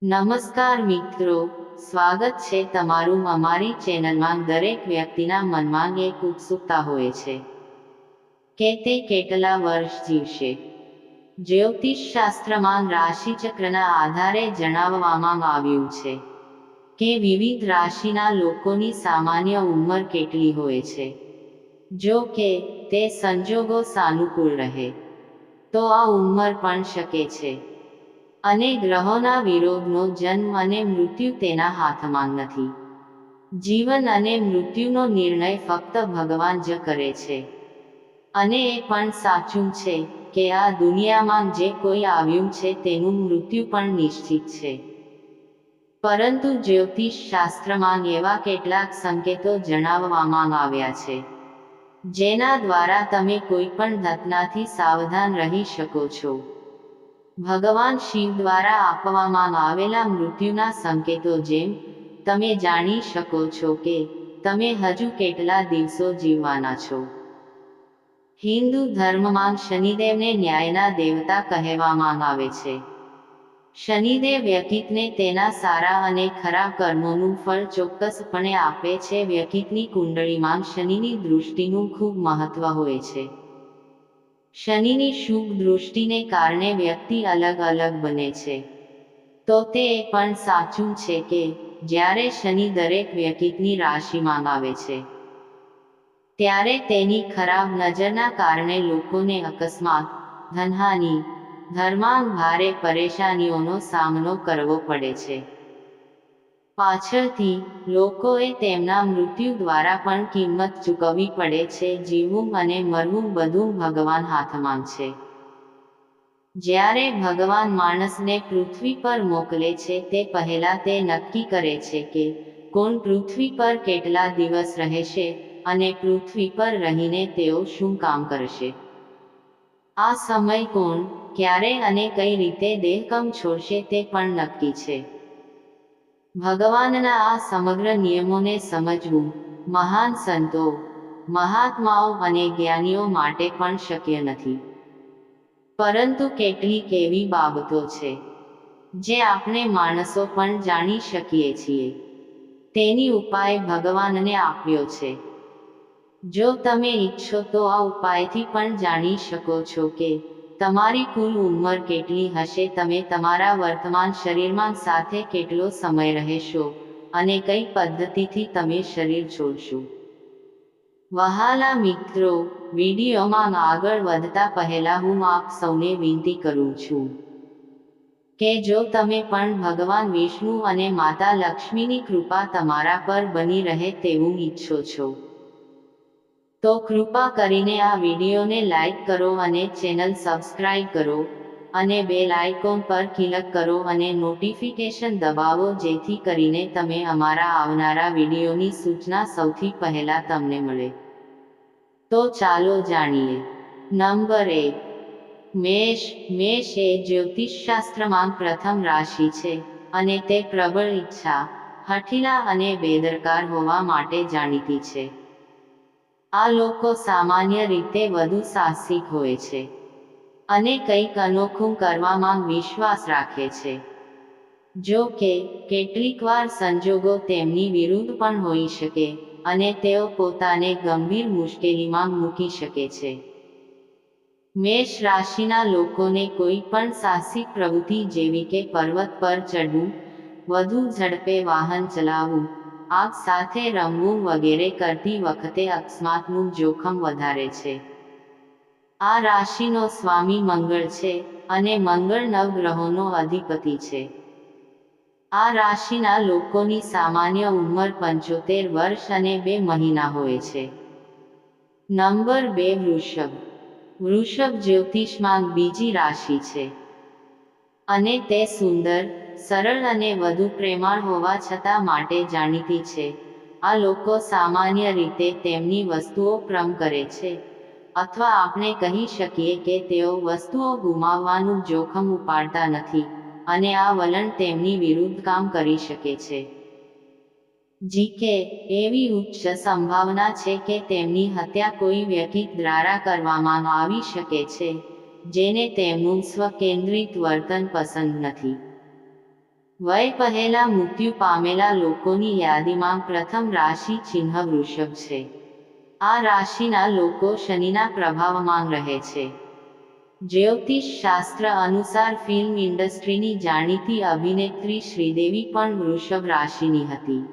નમસ્કાર મિત્રો, સ્વાગત છે તમારું અમારી ચેનલમાં। દરેક વ્યક્તિના મનમાં એક ઉત્સુકતા હોય છે કે તે કેટલા વર્ષ જીવશે। જ્યોતિષ શાસ્ત્રમાં રાશિચક્રના આધારે જણાવવામાં આવ્યું છે કે વિવિધ રાશિના લોકોની સામાન્ય ઉંમર કેટલી હોય છે। જો કે તે સંજોગો સાનુકૂળ રહે તો આ ઉંમર પણ શકે છે, અને ગ્રહોના વિરોધનો જન્મ અને મૃત્યુ તેના હાથમાં નથી। જીવન અને મૃત્યુનો નિર્ણય ફક્ત ભગવાન જ કરે છે, અને એ પણ સાચું છે કે આ દુનિયામાં જે કોઈ આવ્યું છે તેનું મૃત્યુ પણ નિશ્ચિત છે। પરંતુ જ્યોતિષ શાસ્ત્રમાં એવા કેટલાક સંકેતો જણાવવામાં આવ્યા છે જેના દ્વારા તમે કોઈ પણ ઘટનાથી સાવધાન રહી શકો છો। ભગવાન શિવ દ્વારા આપવામાં આવેલા મૃત્યુના સંકેતો, જેમ તમે જાણી શકો છો કે તમે હજુ કેટલા દિવસો જીવવાના છો। હિન્દુ ધર્મમાં શનિદેવને ન્યાયના દેવતા કહેવામાં આવે છે। શનિદેવ વ્યક્તિને તેના સારા અને ખરાબ કર્મોનું ફળ ચોક્કસપણે આપે છે। વ્યક્તિની કુંડળીમાં શનિની દૃષ્ટિનું ખૂબ મહત્વ હોય છે। શનિની શુભ દૃષ્ટિને કારણે વ્યક્તિ અલગ અલગ બને છે। તો તે એ પણ સાચું છે કે જ્યારે શનિ દરેક વ્યક્તિની રાશિમાં આવે છે ત્યારે તેની ખરાબ નજરના કારણે લોકોને અકસ્માત, ધનહાનિ, ઘરમાં ભારે પરેશાનીઓનો સામનો કરવો પડે છે। પાછળથી લોકોએ તેમના મૃત્યુ દ્વારા પણ કિંમત ચૂકવવી પડે છે। જીવવું અને મરવું બધું ભગવાન હાથમાં છે। જ્યારે ભગવાન માણસને પૃથ્વી પર મોકલે છે તે પહેલા તે નક્કી કરે છે કે કોણ પૃથ્વી પર કેટલા દિવસ રહેશે અને પૃથ્વી પર રહીને તેઓ શું કામ કરશે। આ સમય કોણ, ક્યારે અને કઈ રીતે દેહકમ છોડશે તે પણ નક્કી છે। ભગવાનના આ સમગ્ર નિયમોને સમજવું મહાન સંતો, મહાત્માઓ અને જ્ઞાનીઓ માટે પણ શક્ય નથી। પરંતુ કેટલીક એવી બાબતો છે જે આપણે માણસો પણ જાણી શકીએ છીએ, તેની ઉપાય ભગવાનને આપ્યો છે। જો તમે ઈચ્છો તો આ ઉપાયથી પણ જાણી શકો છો કે તમારી કુલ ઉંમર કેટલી હશે, તમે તમારા વર્તમાન શરીરમાં સાથે કેટલો સમય રહેશો અને કઈ પદ્ધતિથી તમે શરીર છોડશો। વહાલા મિત્રો, વિડીયોમાં આગળ વધતા પહેલા હું આપ સૌને વિનંતી કરું છું કે જો તમે પણ ભગવાન વિષ્ણુ અને માતા લક્ષ્મીની કૃપા તમારા પર બની રહે તેવું ઈચ્છો છો તો કૃપા કરીને આ વિડીયોને લાઈક કરો અને ચેનલ સબસ્ક્રાઇબ કરો અને બેલ આઇકોન પર ક્લિક કરો અને નોટિફિકેશન દબાવો, જેથી કરીને તમે અમારા આવનારા વિડીયોની સૂચના સૌથી પહેલા તમને મળે। તો ચાલો જાણીએ। નંબર 1, મેષ। મેષ એ જ્યોતિષશાસ્ત્રમાં પ્રથમ રાશિ છે અને તે પ્રબળ ઈચ્છા, હઠીલા અને બેદરકાર હોવા માટે જાણીતી છે। આ લોકો સામાન્ય રીતે વધુ સાહસિક હોય છે અને કંઈક અનોખું કરવામાં વિશ્વાસ રાખે છે। જો કે કેટલીકવાર સંજોગો તેમની વિરુદ્ધ પણ હોઈ શકે અને તેઓ પોતાને ગંભીર મુશ્કેલીમાં મૂકી શકે છે। મેષ રાશિના લોકોને કોઈ પણ સાહસિક પ્રવૃત્તિ જેવી કે પર્વત પર ચડવું, વધુ ઝડપે વાહન ચલાવવું, આગ સાથે રમવું વગેરે કરતી વખતે અકસ્માતનું જોખમ વધારે છે। આ રાશિનો સ્વામી મંગળ છે અને મંગળ નવગ્રહોનો અધિપતિ છે। આ રાશિના લોકોની સામાન્ય ઉંમર 75 વર્ષ અને 2 મહિના હોય છે। નંબર 2, વૃષભ। વૃષભ જ્યોતિષમાં બીજી રાશિ છે અને તે સુંદર, સરળ અને વધુ પ્રેમાળ હોવા છતાં માટે જાણીતી છે। આ લોકો સામાન્ય રીતે તેમની વસ્તુઓ પ્રેમ કરે છે, અથવા આપણે કહી શકીએ કે તેઓ વસ્તુઓ ગુમાવવાનું જોખમ ઉપાડતા નથી, અને આ વલણ તેમની વિરુદ્ધ કામ કરી શકે છે। જીકે એવી ઉચ્ચ સંભાવના છે કે તેમની હત્યા કોઈ વ્યક્તિ દ્વારા કરવામાં આવી શકે છે જેને તેમનું સ્વકેન્દ્રિત વર્તન પસંદ નથી। વય પહેલા મૃત્યુ પામેલા લોકોની યાદીમાં પ્રથમ રાશિ ચિહ્ન વૃષભ છે. આ રાશિના લોકો શનિના પ્રભાવમાં રહે છે. જ્યોતિષ શાસ્ત્ર અનુસાર ફિલ્મ ઇન્ડસ્ટ્રીની જાણીતી અભિનેત્રી શ્રીદેવી પણ વૃષભ રાશિની હતી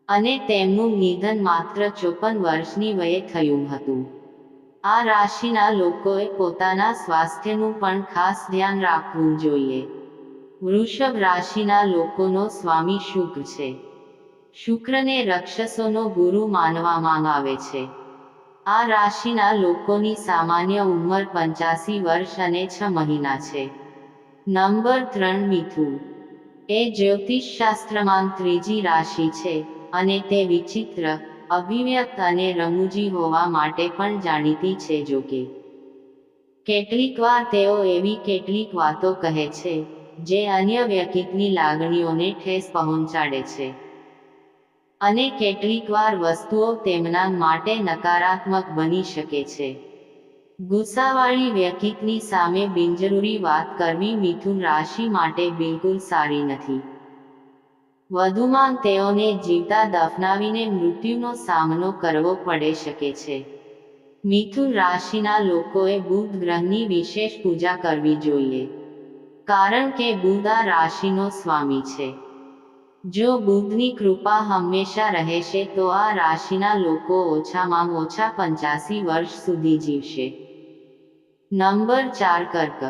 અને તેમનું નિધન માત્ર 54 વર્ષની વયે થયું હતું. આ રાશિના લોકોએ પોતાના સ્વાસ્થ્યનું પણ ખાસ ધ્યાન રાખવું જોઈએ. વૃષભ રાશિના લોકોનો સ્વામી શુક્ર છે. શુક્રને રાક્ષસોનો ગુરુ માનવામાં આવે છે. આ રાશિના લોકોની સામાન્ય ઉંમર 85 વર્ષ અને 6 મહિના છે. નંબર 3 મિથુન. એ જ્યોતિષશાસ્ત્રમાં ત્રીજી રાશિ છે અને તે વિચિત્ર, અભિવ્યક્ત અને રમૂજી હોવા માટે પણ જાણીતી છે. જોકે કેટલીકવાર તેઓ એવી કેટલીક વાતો કહે છે જે અન્ય વ્યક્તિની લાગણીઓને ઠેસ પહોંચાડે છે અને કેટલીકવાર વસ્તુઓ તેમના માટે નકારાત્મક બની શકે છે. ગુસ્સાવાળી વ્યક્તિની સામે બિનજરૂરી વાત કરવી મિથુન રાશિ માટે બિલકુલ સારી નથી. વધુમાં તેઓને જીવતા દફનાવીને મૃત્યુનો સામનો કરવો પડી શકે છે. મિથુન રાશિના લોકોએ બુધ ગ્રહની વિશેષ પૂજા કરવી જોઈએ, કારણ કે બુધ આ રાશિનો સ્વામી છે. જો બુધની કૃપા હંમેશા રહેશે તો આ રાશિના લોકો ઓછામાં ઓછા 85 વર્ષ સુધી જીવશે. નંબર 4 કર્ક.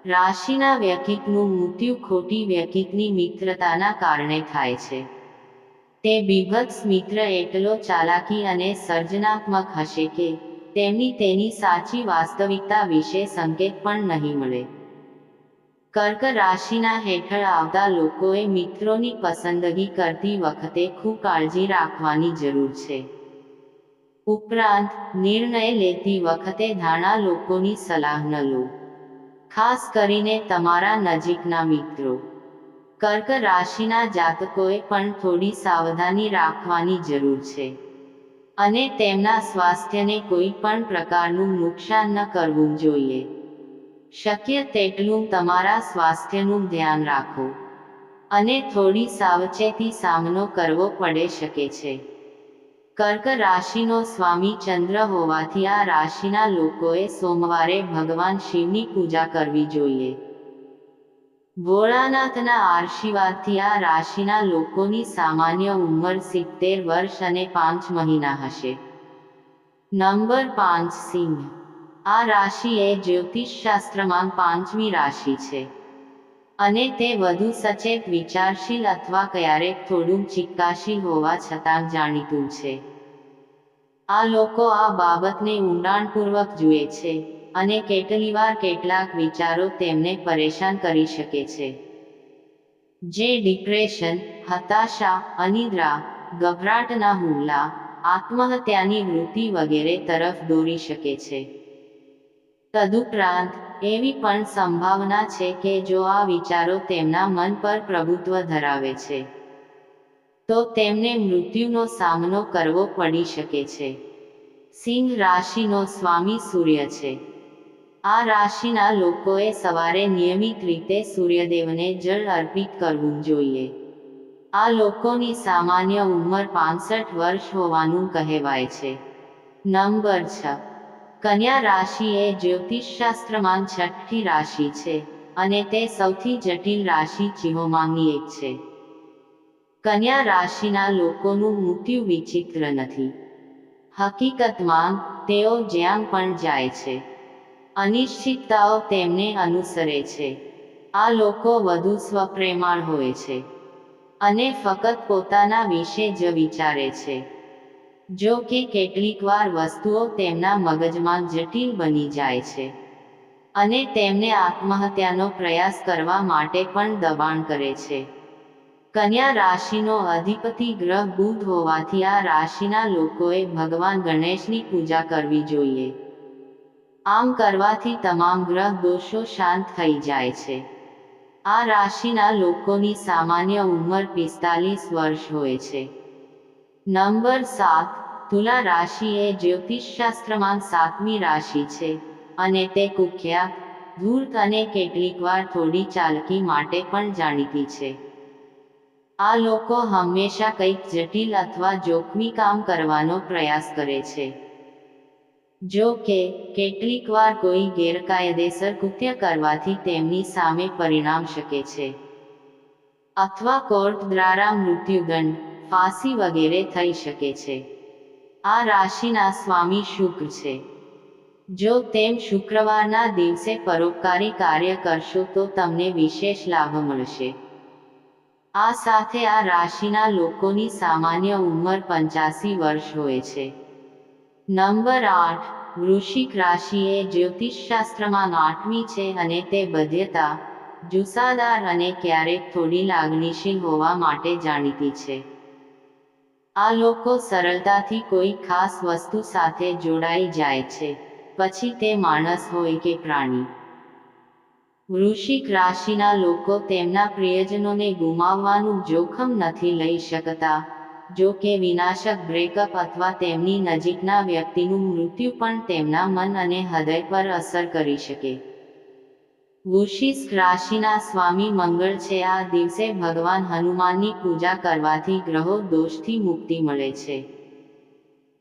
રાશિના વ્યક્તિનું મૃત્યુ ખોટી વ્યક્તિની મિત્રતાના કારણે થાય છે. તે બીભત્સ મિત્ર એટલો ચાલાકી અને સર્જનાત્મક હશે કે તેની તેની સાચી વાસ્તવિકતા વિશે સંકેત પણ નહીં મળે. કર્ક રાશિના હેઠળ આવતા લોકોએ મિત્રોની પસંદગી કરતી વખતે ખૂબ કાળજી રાખવાની જરૂર છે. ઉપરાંત, નિર્ણય લેતી વખતે ઘણા લોકોની સલાહ ન લો, ખાસ કરીને તમારા નજીકના મિત્રો. કર્ક રાશિના જાતકોએ પણ થોડી સાવધાની રાખવાની જરૂર છે અને તેમના સ્વાસ્થ્યને કોઈ પણ પ્રકારનું નુકસાન ન કરવું જોઈએ. શક્ય તેટલું તમારા સ્વાસ્થ્યનું ધ્યાન રાખો અને થોડી સાવચેતી સામનો કરવો પડી શકે છે. કર્ક રાશિનો સ્વામી ચંદ્ર હોવાથી આ રાશિના લોકોએ સોમવારે ભગવાન શિવની પૂજા કરવી જોઈએ. ભોળાનાથના આશીર્વાદથી આ રાશિના લોકોની સામાન્ય ઉંમર 70 વર્ષ અને 5 મહિના હશે. નંબર 5 સિંહ. આ રાશિ એ જ્યોતિષશાસ્ત્રમાં 5મી રાશિ છે અને તે વધુ સચેત, વિચારશીલ અથવા ક્યારેક થોડું ચિકાશીલ હોવા છતાં જાણીતું છે. આ લોકો આ બાબતને ઊંડાણપૂર્વક જુએ છે અને કેટલીવાર કેટલાક વિચારો તેમને પરેશાન કરી શકે છે, જે ડિપ્રેશન, હતાશા, અનિદ્રા, ગભરાટના હુમલા, આત્મહત્યાની વૃત્તિ વગેરે તરફ દોરી શકે છે. તદુપરાંત, એવી પણ સંભાવના છે કે જો આ વિચારો તેમના મન પર પ્રભુત્વ ધરાવે છે, તો તેમને મૃત્યુનો સામનો કરવો પડી શકે છે. સિંહ રાશિનો સ્વામી સૂર્ય છે. આ રાશિના લોકોએ સવારે નિયમિત રીતે સૂર્યદેવને જળ અર્પિત કરવું જોઈએ. આ લોકોની સામાન્ય ઉંમર 65 વર્ષ હોવાનું કહેવાય છે. નંબર 6. કન્યા રાશિ એ જ્યોતિષશાસ્ત્રમાં 6ઠી રાશિ છે અને તે સૌથી જટિલ રાશિ ચિહ્નોમાંની એક છે. કન્યા રાશિના લોકોનું મૃત્યુ વિચિત્ર નથી. હકીકતમાં, તેઓ જ્યાં પણ જાય છે, અનિશ્ચિતતાઓ તેમને અનુસરે છે. આ લોકો વધુ સ્વપ્રેમાળ હોય છે અને ફક્ત પોતાના વિશે જ વિચારે છે. જો કે કેટલીકવાર વસ્તુઓ તેમના મગજમાં જટિલ બની જાય છે અને તેમને આત્મહત્યાનો પ્રયાસ કરવા માટે પણ દબાણ કરે છે. કન્યા રાશિનો અધિપતિ ગ્રહ બુધ હોવાથી આ રાશિના લોકોએ ભગવાન ગણેશની પૂજા કરવી જોઈએ. આમ કરવાથી તમામ ગ્રહ દોષો શાંત થઈ જાય છે. આ રાશિના લોકોની સામાન્ય ઉંમર 45 વર્ષ હોય છે. નંબર 7. તુલા રાશિ એ જ્યોતિષશાસ્ત્રમાં 7મી રાશિ છે અને તે કુખ્યાત, ધૂર્ત અને કેટલીકવાર થોડી ચાલાકી માટે પણ જાણીતી છે. આ લોકો હંમેશા કંઈક જટિલ અથવા જોખમી કામ કરવાનો પ્રયાસ કરે છે. જો કે, કેટલીકવાર કોઈ ગેરકાયદેસર કૃત્ય કરવાથી તેમની સામે પરિણામ શકે છે, અથવા કોર્ટ દ્વારા મૃત્યુદંડ, ફાંસી વગેરે થઈ શકે છે. આ રાશિના સ્વામી શુક્ર છે. જો તેમ શુક્રવારના દિવસે પરોપકારી કાર્ય કરશો તો તમને વિશેષ લાભ મળશે. આ સાથે આ રાશિના લોકોની સામાન્ય ઉંમર 85 વર્ષ હોય છે. નંબર 8. વૃશ્ચિક રાશિ એ જ્યોતિષશાસ્ત્રમાં 8મી છે અને તે બાધ્યતા, જુસ્સાદાર અને ક્યારેક થોડી લાગણીશીલ હોવા માટે જાણીતી છે. આ લોકો સરળતાથી કોઈ ખાસ વસ્તુ સાથે જોડાઈ જાય છે, પછી તે માણસ હોય કે પ્રાણી. વૃશ્ચિક રાશિના લોકો તેમના પ્રિયજનોને ગુમાવવાનું જોખમ નથી લઈ શકતા, જો કે વિનાશક બ્રેકઅપ અથવા તેમની નજીકના વ્યક્તિનું મૃત્યુ પણ તેમના મન અને હૃદય પર અસર કરી શકે. વૃશ્ચિક રાશિના સ્વામી મંગળ છે. આ દિવસે ભગવાન હનુમાનની પૂજા કરવાથી ગ્રહો દોષથી મુક્તિ મળે છે.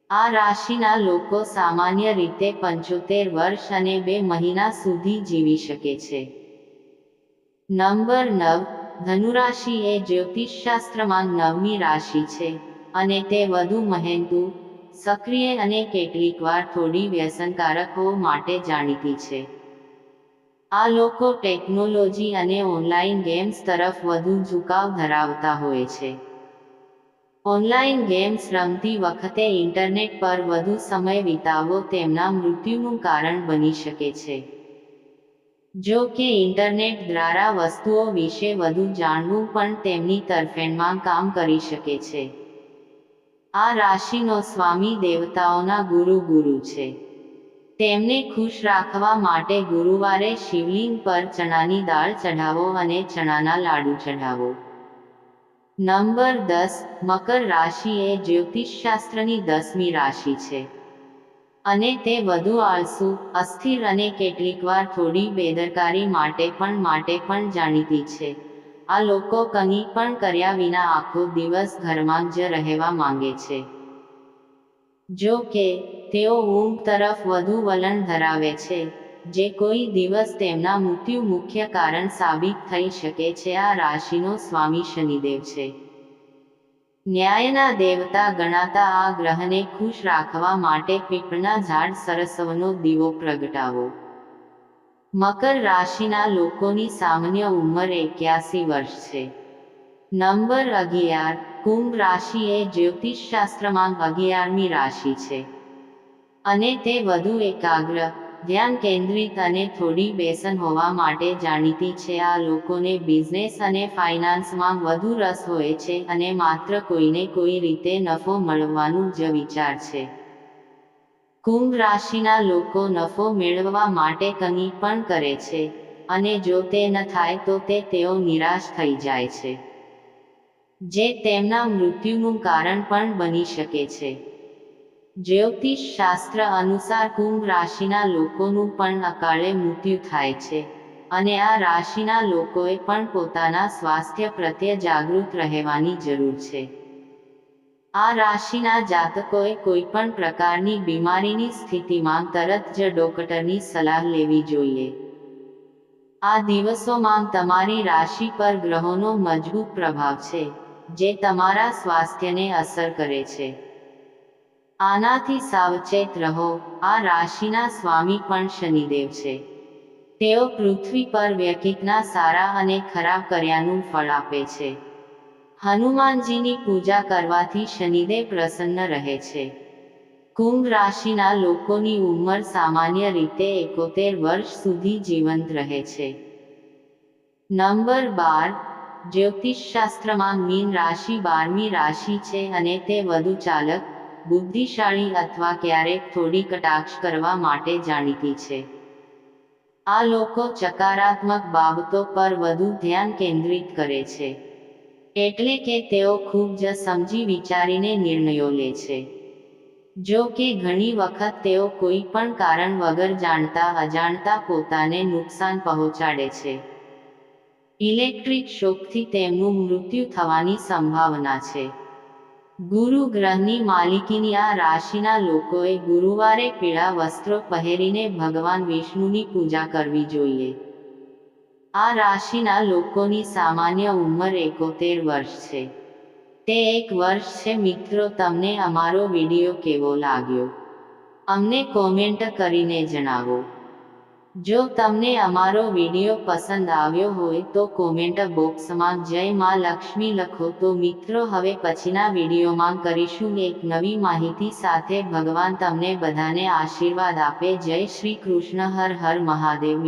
આ રાશિના લોકો સામાન્ય રીતે 75 વર્ષ અને 2 મહિના સુધી જીવી શકે છે. નંબર 9. ધનુરાશિ એ જ્યોતિષશાસ્ત્રમાં 9મી રાશિ છે, અને તે વધુ મહેનતુ, સક્રિય અને કેટલીકવાર થોડી વ્યસનકારક હોવા માટે જાણીતી છે. આ લોકો ટેકનોલોજી અને ઓનલાઈન ગેમ્સ તરફ વધુ ઝુકાવ ધરાવતા હોય છે. ઓનલાઈન ગેમ્સ રમતી વખતે ઇન્ટરનેટ પર વધુ સમય વિતાવવો તેમના મૃત્યુનું કારણ બની શકે છે. જો કે ઇન્ટરનેટ દ્વારા વસ્તુઓ વિશે વધુ જાણવું પણ તેમની તરફેણમાં કામ કરી શકે છે. આ રાશિનો સ્વામી દેવતાઓના ગુરુ છે. તેમને ખુશ રાખવા માટે ગુરુવારે શિવલિંગ પર ચણાની દાળ ચઢાવો અને ચણાના લાડુ ચઢાવો. નંબર 10. મકર રાશિ એ જ્યોતિષશાસ્ત્રની 10મી રાશિ છે, અને તે વધુ આળસુ, અસ્થિર અને કેટલીકવાર થોડી બેદરકારી માટે પણ જાણીતી છે. આ લોકો કંઈ પણ કર્યા વિના આખો દિવસ ઘરમાં જ રહેવા માંગે છે. જો કે, તેઓ ઊંઘ તરફ વધુ વલણ ધરાવે છે, જે કોઈ દિવસ તેમના મૃત્યુનું મુખ્ય કારણ સાબિત થઈ શકે છે. આ રાશિનો સ્વામી શનિદેવ છે. ન્યાયના દેવતા ગણાતા આ ગ્રહને ખુશ રાખવા માટે પીપળના ઝાડ સરસવનો દીવો પ્રગટાવો. મકર રાશિના લોકોની સામાન્ય ઉંમર 81 વર્ષ છે. નંબર 11. કુંભ રાશિ એ જ્યોતિષશાસ્ત્રમાં 11મી રાશિ છે, અને તે વધુ એકાગ્ર, ધ્યાન કેન્દ્રિત અને થોડી બેસન હોવા માટે જાણીતી છે. આ લોકોને બિઝનેસ અને ફાઇનાન્સમાં વધુ રસ હોય છે અને માત્ર કોઈને કોઈ રીતે નફો મળવવાનું જ વિચાર છે. કુંભ રાશિના લોકો નફો મેળવવા માટે કંઈ પણ કરે છે, અને જો તે ન થાય તો તેઓ નિરાશ થઈ જાય છે, જે તેમના મૃત્યુનું કારણ પણ બની શકે છે. જ્યોતિષ શાસ્ત્ર અનુસાર કુંભ રાશિના લોકોનું પણ અકાળે મૃત્યુ થાય છે, અને આ રાશિના લોકોએ પણ પોતાના સ્વાસ્થ્ય પ્રત્યે જાગૃત રહેવાની જરૂર છે. આ રાશિના જાતકોએ કોઈપણ પ્રકારની બીમારીની સ્થિતિમાં તરત જ ડોક્ટરની સલાહ લેવી જોઈએ. આ દિવસોમાં તમારી રાશિ પર ગ્રહોનો મજબૂત પ્રભાવ છે, જે તમારા સ્વાસ્થ્યને અસર કરે છે. આનાથી સાવચેત રહો. આ રાશિના સ્વામી પણ શનિદેવ છે. તેઓ પૃથ્વી પર વ્યક્તિના સારા અને ખરાબ કર્યાનું ફળ આપે છે. હનુમાનજીની પૂજા કરવાથી શનિદેવ પ્રસન્ન રહે છે. કુંભ રાશિના લોકોની ઉંમર સામાન્ય રીતે 71 વર્ષ સુધી જીવંત રહે છે. નંબર 12. જ્યોતિષશાસ્ત્રમાં મીન રાશિ 12મી રાશિ છે અને તે વધુ ચાલક, બુદ્ધિશાળી અથવા ક્યારેક થોડી કટાક્ષ કરવા માટે જાણીતી છે. આ લોકો સકારાત્મક બાબતો પર વધુ ધ્યાન કેન્દ્રિત કરે છે, એટલે કે તેઓ ખૂબ જ સમજી વિચારીને નિર્ણયો લે છે. જો કે ઘણી વખત તેઓ કોઈ પણ કારણ વગર જાણતા અજાણતા પોતાને નુકસાન પહોંચાડે છે. ઇલેક્ટ્રિક શોકથી તેમનું મૃત્યુ થવાની સંભાવના છે. ગુરુ ગ્રહની માલિકીની આ રાશિના લોકોએ ગુરુવારે પીળા વસ્ત્રો પહેરીને ભગવાન વિષ્ણુની પૂજા કરવી જોઈએ. આ રાશિના લોકોની સામાન્ય ઉંમર 71 વર્ષ છે. તે એક વર્ષ છે. મિત્રો, તમને અમારો વિડીયો કેવો લાગ્યો? અમને કોમેન્ટ કરીને જણાવો. જો તમને અમારો વિડીયો પસંદ આવ્યો હોય તો કોમેન્ટ બોક્સમાં જય માં લક્ષ્મી લખો. તો મિત્રો, હવે પછીના વિડીયોમાં કરીશું એક નવી માહિતી સાથે. ભગવાન તમને બધાને આશીર્વાદ આપે. જય શ્રી કૃષ્ણ. હર હર મહાદેવ.